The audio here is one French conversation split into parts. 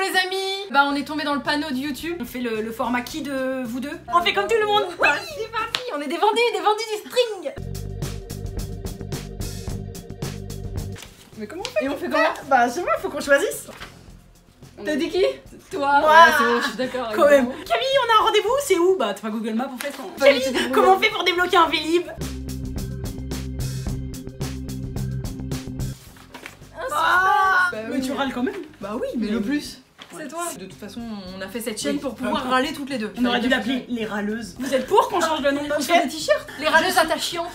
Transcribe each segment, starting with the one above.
les amis. Bah on est tombé dans le panneau de YouTube. On fait le format qui de vous deux? On fait comme tout le monde. Oui, c'est parti. On est des vendus du string. Mais comment on fait? Et on fait comment? Bah c'est moi, faut qu'on choisisse. T'as dit qui? Toi. Moi. Ouais, c'est bon, je suis d'accord. Quand même. Camille, on a un rendez-vous, c'est où? Bah t'as pas Google Maps en fait. Camille, comment on fait pour débloquer un Vélib? Mais tu râles quand même. Bah oui, mais le plus. C'est toi. De toute façon, on a fait cette chaîne pour pouvoir râler toutes les deux. On aurait dû l'appeler les râleuses. Vous êtes pour qu'on change le nom de notre On fait chaîne? des t-shirts. Les râleuses attachantes.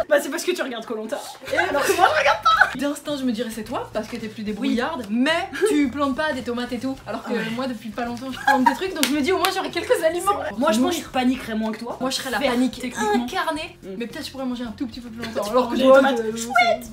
Bah c'est parce que tu regardes Koh-Lanta. Et alors que moi je regarde pas. D'instinct, je me dirais c'est toi parce que t'es plus débrouillarde, mais tu plantes pas des tomates et tout. Alors que moi, depuis pas longtemps, je plante des trucs, donc je me dis au moins j'aurai quelques aliments. Moi je pense que je paniquerais moins que toi. Moi, je serais la Faire panique techniquement. incarnée, mais peut-être je pourrais manger un tout petit peu plus longtemps. Tu Alors prends que des toi, tomates. Chouette.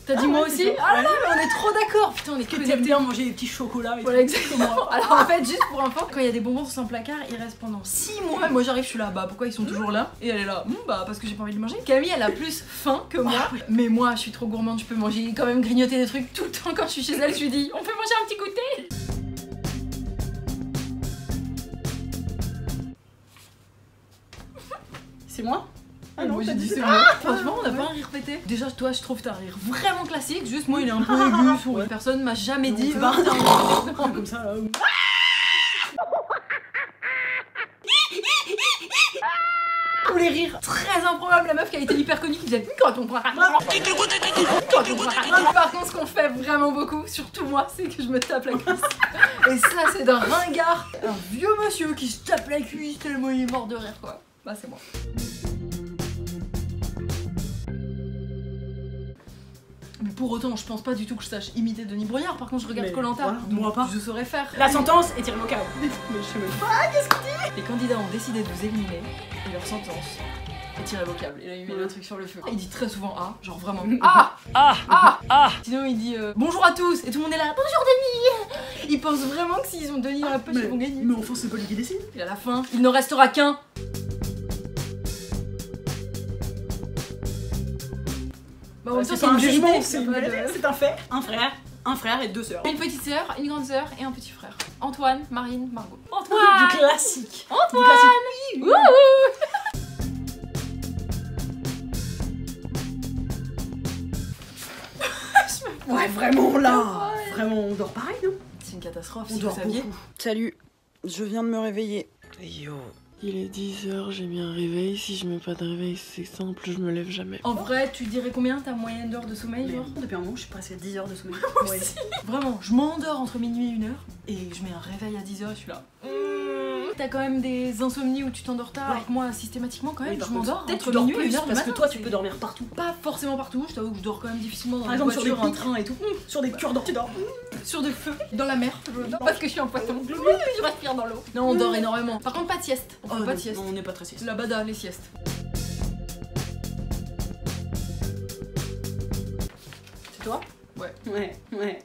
T'as dit moi aussi? Ah là là, mais on est trop d'accord. Putain, on est Que que t'aimes des bien manger des petits chocolats et Voilà, tout. exactement. Alors en fait, juste pour info, quand il y a des bonbons sur son placard, ils restent pendant 6 mois. Et moi j'arrive, je suis là, bah pourquoi ils sont toujours là? Et elle est là, bah parce que j'ai pas envie de manger. Camille, elle a plus faim que moi. Mais moi, je suis trop gourmande, je peux manger, quand même grignoter des trucs tout le temps quand je suis chez elle. Je lui dis, on peut manger un petit goûter? C'est moi? Ah non, j'ai dit c'est moi. Franchement, on a pas un rire pété. Déjà, toi, je trouve t'as un rire vraiment classique. Juste moi, il est un peu aigu. Sur personne m'a jamais dit. Comme ça là. Tous les rires très improbables. La meuf qui a été hyper connue qui faisait quand on prend. Par contre, ce qu'on fait vraiment beaucoup, surtout moi, c'est que je me tape la cuisse. Et ça, c'est d'un ringard. Un vieux monsieur qui se tape la cuisse tellement il est mort de rire, quoi. Bah, c'est moi. Mais pour autant, je pense pas du tout que je sache imiter Denis Brognard. Par contre, je regarde Koh-Lanta. Voilà, moi pas. Je saurais faire. La sentence est tirée au chaos. Mais je sais même pas. Qu'est-ce qu'on dit? Les candidats ont décidé de vous éliminer et leur sentence est irrévocable. Et là, il met le truc sur le feu. Il dit très souvent ah, genre vraiment ah. Sinon, il dit bonjour à tous et tout le monde est là. Bonjour Denis. Ils pensent vraiment que s'ils ont Denis dans la poche, ils vont gagner. Mais enfin, c'est pas lui qui décide. Et à la fin, il n'en restera qu'un. Bah, en même temps, C'est pas un jugement, vérité, c'est y a pas de- c'est un fait. Un frère et deux sœurs. Une petite sœur, une grande sœur et un petit frère. Antoine, Marine, Margot. Du Antoine. classique. Antoine. Du classique. Wouhou. Ouais, vraiment là. Vraiment, on dort pareil, non? C'est une catastrophe, On si vous dort saviez. beaucoup. Salut, je viens de me réveiller. Yo, il est 10h, j'ai mis un réveil. Si je mets pas de réveil, c'est simple, je me lève jamais. En vrai, tu dirais combien ta moyenne d'heures de sommeil, Mais genre? depuis un moment, je suis presque à 10 heures de sommeil. Ouais. Vraiment, je m'endors entre minuit et 1h et je mets un réveil à 10h et je suis là. T'as quand même des insomnies où tu t'endors tard. Ouais. Alors que moi, systématiquement, quand même, Oui, par je m'endors contre, peut-être entre tu dors minuit et plus 1h du parce matin. que toi, tu peux dormir partout. Pas forcément partout, je t'avoue que je dors quand même difficilement dans Par la exemple, sur des voiture, un pics. train et tout. Sur des cure-dents, tu dors. Sur des feux, dans la mer, parce que je suis un poisson. Je respire dans l'eau. Non, on dort énormément. Par contre, pas de sieste. On fait pas de sieste. Non, on n'est pas très sieste. La bada, les siestes. C'est toi? Ouais. Ouais.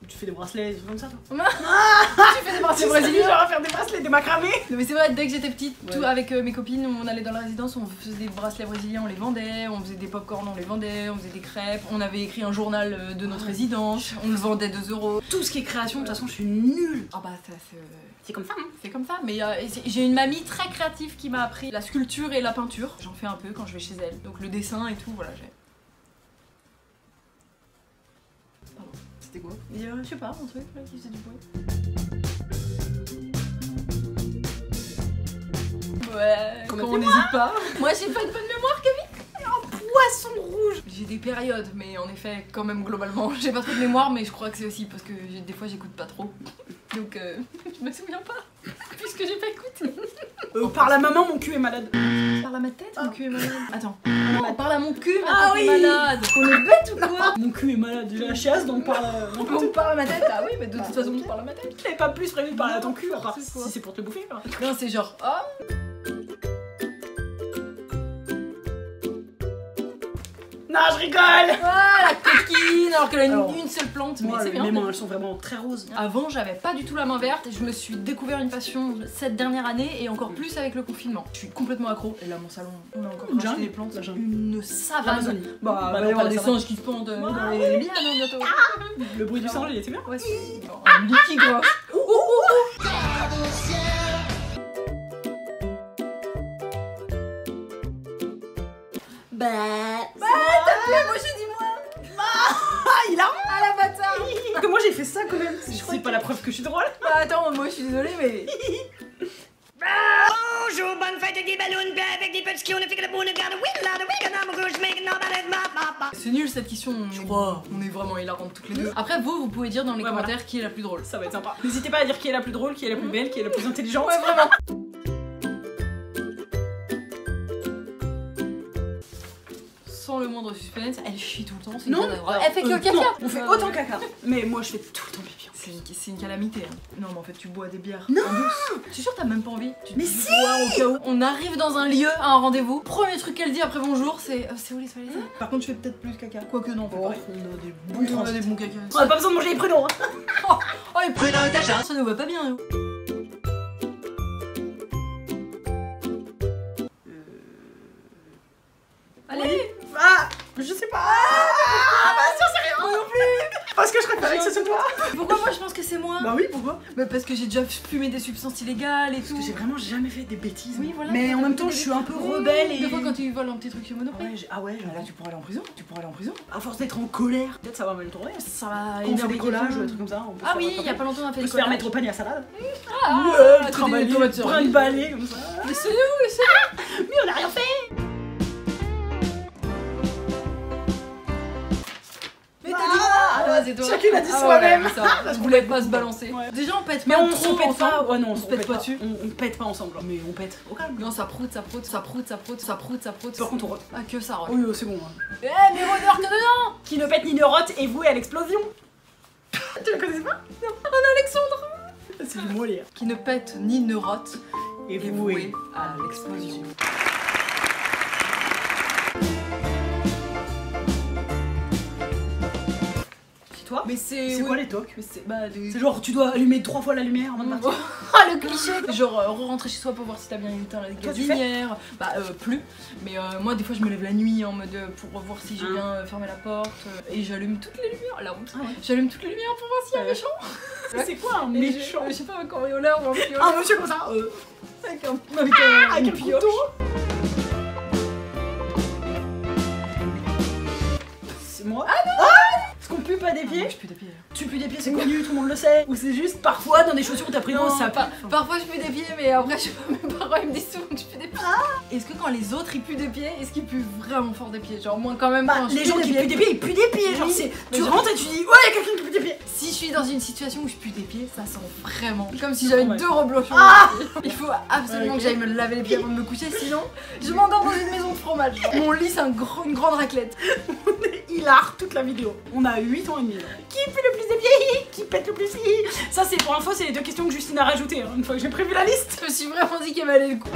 Tu fais des bracelets, des trucs comme ça, toi? Tu fais des bracelets brésiliens? Genre à faire des bracelets, des macramés. Non mais c'est vrai, dès que j'étais petite, Ouais. tout avec mes copines, on allait dans la résidence, on faisait des bracelets brésiliens, on les vendait, on faisait des pop-corn, on les vendait, on faisait des crêpes, on avait écrit un journal de notre résidence, on le vendait 2 €. Tout ce qui est création, de toute façon, je suis nulle. Ah bah ça C'est comme ça, hein? c'est comme ça, mais j'ai une mamie très créative qui m'a appris la sculpture et la peinture. J'en fais un peu quand je vais chez elle, donc le dessin et tout, voilà j'ai. Pardon, c'était quoi? Je sais pas, un truc là qui faisait du bruit. Ouais, quand on n'hésite pas. Moi j'ai pas de bonne mémoire, Camille. Poisson rouge. J'ai des périodes, mais en effet, quand même globalement, j'ai pas trop de mémoire, mais je crois que c'est aussi parce que des fois j'écoute pas trop. Donc je me souviens pas, puisque j'ai pas écouté. Par la maman, mon cul est malade. Parle à ma tête, mon cul est malade. Attends, non, parle à mon cul, ma Ah tête est oui. malade. On est bête ou quoi? Mon cul est malade, j'ai la chiasse, donc par On parle à ma tête? Ah oui, mais de toute façon, tu parles à ma tête. J'avais pas plus prévu de parler à ton cul, à part C'est quoi? si c'est pour te bouffer. Quoi. Non, c'est genre, oh. Non, je rigole. Ah, la coquine, alors qu'elle a Alors. une seule plante. différentes, mais Moi, c'est bien. mes mains, elles sont vraiment très roses. Avant, j'avais pas du tout la main verte et je me suis découvert une passion cette dernière année et encore plus avec le confinement. Je suis complètement accro. Et là, mon salon, on a encore Une racheté jungle. des plantes. La jungle. Une savane. L'Amazonie. Bah, Bah, il va y non, avoir pas des la savane. singes qui se pendent dans les lianes bientôt. Le bruit du singe, il était bien. Ouais, c'est un petit tigre. Bah, Moi j'ai dit moi. il a Ah la bâtard. que moi j'ai fait ça quand même. crois C'est pas la preuve que je suis drôle. Bah attends, moi je suis désolée mais... Bonjour, bonne fête avec des ballons, bien avec des petits qui on a fait que la bonne garde. Oui, là, oui, que non, je make nobody ma. C'est nul cette question, on est vraiment hilarantes toutes les deux. Après vous pouvez dire dans les Ouais, commentaires voilà. qui est la plus drôle. Ça va être sympa. N'hésitez pas à dire qui est la plus drôle, qui est la plus belle, qui est la plus intelligente. Ouais vraiment. Sans le moindre suspense, elle chie tout le temps, c'est une Non, catastrophe. Elle fait que caca. non, on fait autant caca. Mais moi je fais tout le temps pipi. C'est une calamité. Hein. Non mais en fait tu bois des bières en douce. Tu es sûr que t'as même pas envie? Tu te Mais dis si. boire au cas où. On arrive dans un lieu à un rendez-vous. Premier truc qu'elle dit après bonjour c'est c'est où les toilettes? Par contre je fais peut-être plus caca. Quoique non, on fait pareil. On a des Oui, bons on a des bons caca. On a pas besoin de manger les prud'hommes. Hein. Oh et ça nous va pas bien. Hein. Allez. Ah, je sais pas. Ah, bah sûr, c'est rien. Moi non plus. Parce que je préférais que ce soit toi. Pourquoi moi je pense que c'est moi? Bah oui, pourquoi? Bah parce que j'ai déjà fumé des substances illégales et tout. Parce que j'ai vraiment jamais fait des bêtises. Oui, voilà. Mais en même temps, je suis un peu rebelle et. Des fois quand tu voles un petit truc chez Monoprix. Ouais, ah ouais, là tu pourrais aller en prison. Tu pourrais aller en prison. À force d'être en colère. Peut-être ça va mal tourner. Ça va. Quand on fait des énerver collages, quelqu'un. des trucs comme ça. On peut Ah se oui, faire il y a pas longtemps on a fait on peut des se faire collages. mettre au panier à salade. Ah, Ouais, à côté trimballer, des tomates cerises. trimballer comme ça. Laissez-nous. Mais on a rien fait. Mais t'as dit moi. Ah c'est toi. Chacune a dit Ah, soi-même. ouais, ça. Je voulais pas se balancer. Ouais. Déjà on pète Mais pas on trop se pète pas. ensemble. Ouais, non, on se pète pas dessus. On pète pas ensemble. Mais on pète au calme. Non ça proute, ça proute, ça proute, ça proute, ça proute, ça proute. Par contre, on rote. Ah que ça rote. Oui, c'est bon. Hein. Eh mais rôdeur que dedans. Qui ne pète ni ne rote est voué à l'explosion. Tu le connaissais pas? Alexandre. C'est du Molière. Qui ne pète ni ne rote. Et est voué voué à l'explosion. C'est toi? Mais c'est C'est quoi les tocs? Mais c'est bah des... C'est genre tu dois allumer 3 fois la lumière avant de partir. Ah le cliché. Genre re-rentrer chez soi pour voir si t'as bien éteint la Toi, tu fais gazinière. Bah plus. Mais moi des fois je me lève la nuit en mode pour voir si j'ai Ah. bien fermé la porte. Et j'allume toutes les lumières. La honte. Ah ouais. J'allume toutes les lumières pour voir s'il y a un Ouais. méchant. C'est quoi un Et méchant? je sais pas, un cambrioleur ou un pioleur. Un monsieur comme ça Avec avec une un pioche. couteau. C'est moi? Ah non! Est-ce qu'on pue pas des pieds? Moi, je pue des pieds. Tu pues des pieds, c'est connu, tout le monde le sait. Ou c'est juste parfois dans des chaussures où t'as pris Non, ça pas. Parfois je pue des pieds, mais après je sais pas, mes parents ils me disent souvent que je pue des pieds. Est-ce que quand les autres ils puent des pieds, est-ce qu'ils puent vraiment fort des pieds? Genre moi quand même Bah, quand je les pue gens des qui pieds- puent des pieds, ils puent des pieds. Genre, Oui, c'est. mais Tu je- rentres et tu dis, ouais, y'a quelqu'un qui pue des pieds. Si je suis dans une situation où je pue des pieds, ça sent vraiment comme si C'est j'avais normal. 2 reblochons. Il faut absolument Ouais, que j'aille me laver les pieds avant de me coucher, sinon je m'endors dans une maison de fromage. Mon lit c'est une grande raclette. Hilar toute la vidéo. On a 8 ans et demi. Là. Qui pue le plus des pieds? Qui pète le plus? Ça, c'est pour info, c'est les 2 questions que Justine a rajoutées. Hein, une fois que j'ai prévu la liste. Je me suis vraiment dit qu'elle valait le coup.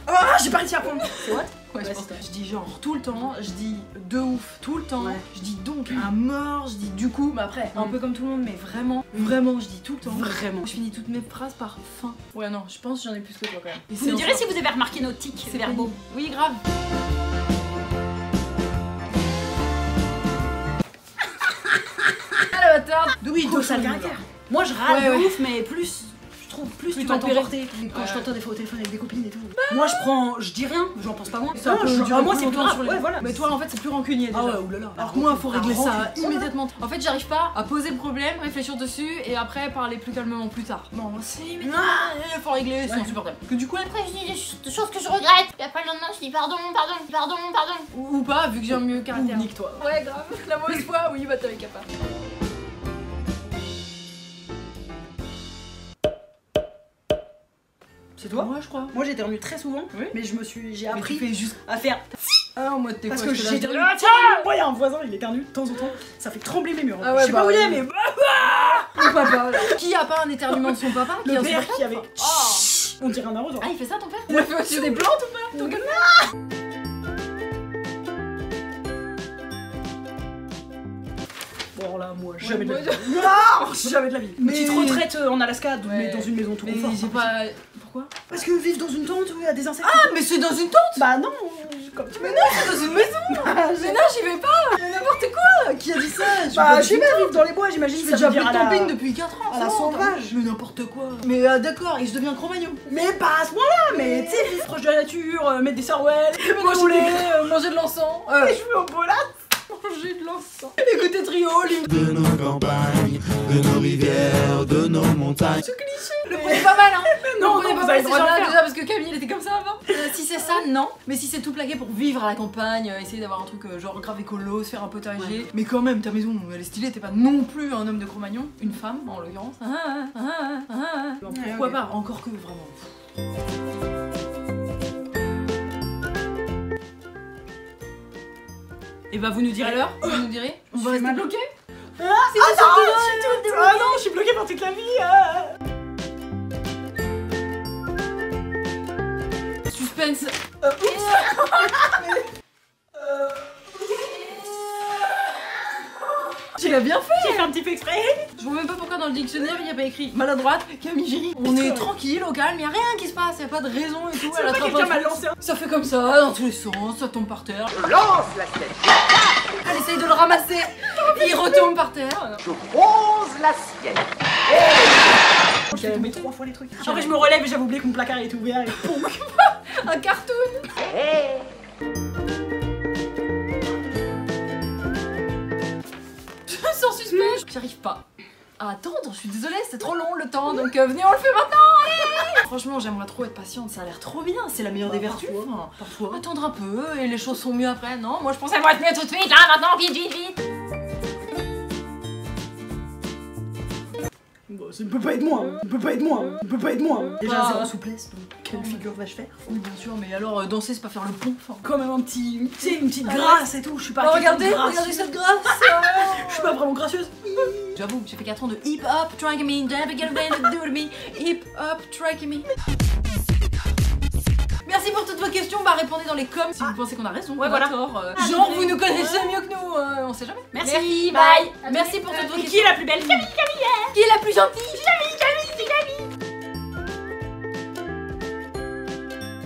Ah, j'ai pas réussi à prendre. C'est what? Ouais, je Ouais, pense c'est que je dis genre tout le temps, je dis de ouf tout le temps, Ouais. je dis donc à mort, je dis du coup, mais après un peu comme tout le monde, mais vraiment, vraiment je dis tout le temps. Vraiment. Je finis toutes mes phrases par fin. Ouais non, je pense que j'en ai plus que toi quand même. Et Vous c'est nous direz enfin- si vous avez remarqué nos tics c'est verbaux. pénible. Oui grave. Ah la bâtarde. Oui, Cochon donc ça le de caractère. Moi, je râle Ouais, de ouais. ouf, mais plus. Je trouve plus Plus tu vas tempéré. t'emporter. Quand Ouais. je t'entends des fois au téléphone avec des copines et tout. Moi, je dis rien, j'en pense pas moins. C'est un peu dur moi, plus c'est plus longtemps grave. sur les- Ouais, voilà. Mais toi en fait c'est plus rancunier déjà. Ah ouais, oulala. Alors que moi, faut régler ça rancune. immédiatement. En fait, j'arrive pas à poser le problème, réfléchir dessus et après parler plus calmement plus tard. Bon, c'est mais faut régler, c'est Ouais. insupportable. Que du coup, Après, je dis des choses que je regrette. Et après, le lendemain, je dis pardon, pardon, pardon, pardon. ou pas, vu que j'ai un mieux caractère. Nique-toi. Ouais, grave. La mauvaise foi, oui, bah t'avais qu'à pas. C'est toi? Moi, je crois. Moi, j'éternue très souvent, Oui. mais j'ai Mais appris tu fais juste. à faire. Ah, en mode t'es Parce quoi, que je te j'ai. lâche Ah, tiens! Moi, il y a un voisin, il éternue de temps en temps. Ça fait trembler mes murs. Ah ouais, je sais pas bah, où il est, oui. mais Mon papa. Qui a pas un éternuement de son papa qui est le père insupportable qui avait. Oh. On dirait un arrosoir. Ah, il fait ça ton père? Il a fait aussi des plantes ou pas ton gars. Bon là, moi, jamais de la moi, vie. Non, jamais de la vie. Une Mais- petite retraite en Alaska, mais Ouais. dans une maison tout Mais confort. j'ai pas. Pourquoi? Parce que vivre dans une tente où il y a des insectes. Ah, mais c'est dans une tente! Bah non, comme tu veux. C'est dans une maison! Mais non, j'y vais pas! Mais n'importe quoi! Qui a dit ça? Bah, je sais pas, vivre dans les bois, j'imagine. Je fais Ça déjà veut plus dire de à la... camping depuis 4 ans! à la c'est bon, sauvage. Mais n'importe quoi! Mais d'accord, et je deviens Cro-Magnon! Mais pas à ce point-là, mais tu sais, vivre proche de la nature, mettre des sarouels, Manger, manger de l'encens! et jouer au bolas. Manger de l'encens! Écoutez Trio, lui! De nos campagnes, de nos rivières, de nos montagnes. Le prenez pas mal, hein! Non, Le prenez non, pas vous avez mal, le droit de le faire. déjà parce que Camille elle était comme ça avant! Si c'est ça, non! Mais si c'est tout plaqué pour vivre à la campagne, essayer d'avoir un truc genre grave écolo, se faire un potager. Mais quand même, ta maison elle est stylée, t'es pas non plus un homme de Cro-Magnon, une femme en l'occurrence. Pourquoi ok. pas? Encore que vraiment. Et bah, vous nous direz l'heure. Vous nous direz? On Je va suis rester mal. bloqué? Ah non, ah non, je suis bloquée par toute la vie. Suspense! Tu l'as bien fait! J'ai fait un petit peu exprès. Je vois même pas pourquoi dans le dictionnaire il y a pas écrit maladroite, Camille Giry. On est tranquille, au calme, y a rien qui se passe, y a pas de raison et tout. C'est Elle pas attrape quelqu'un un m'a truc. lancé un... Ça fait comme ça, dans tous les sens, ça tombe par terre. Lance l'assiette! Elle essaye de le ramasser, il retombe par terre. J'ai tombé 3 fois les trucs. Après, je me relève et j'avais oublié que mon placard était ouvert et poum. Un cartoon! Sans suspense! J'arrive pas à attendre, je suis désolée, c'est trop long le temps, donc venez, on le fait maintenant! Allez. Franchement, j'aimerais trop être patiente, ça a l'air trop bien, c'est la meilleure des vertus. Enfin, Parfois. attendre un peu et les choses sont mieux après, non? Moi je pensais moi être mieux tout de suite, là maintenant, vite, vite, vite! Bon, ça ne peut pas être moi. Ça ne peut pas être moi. Ça ne peut pas être moi. Déjà, Ah. zéro souplesse, donc quelle figure vais-je faire? Oui, bien sûr, mais alors danser c'est pas faire le pont. Enfin, Quand même un petit... Tu sais, une petite Ah, grâce et tout. Je suis pas... oh, quelqu'un de regardez, grasse. regardez cette grâce! Je suis pas vraiment gracieuse. J'avoue, j'ai fait 4 ans de hip hop, trying me, never get away to do me, hip hop, trying me. Merci pour toutes vos questions, bah répondez dans les coms si vous pensez qu'on a raison, Ouais, qu'on a voilà. tort. Ah, Genre désolé. vous nous connaissez mieux que nous, on sait jamais. Merci, bye. bye. Merci pour toutes vos Et questions. qui est la plus belle? Camille. Qui est la plus gentille? Camille.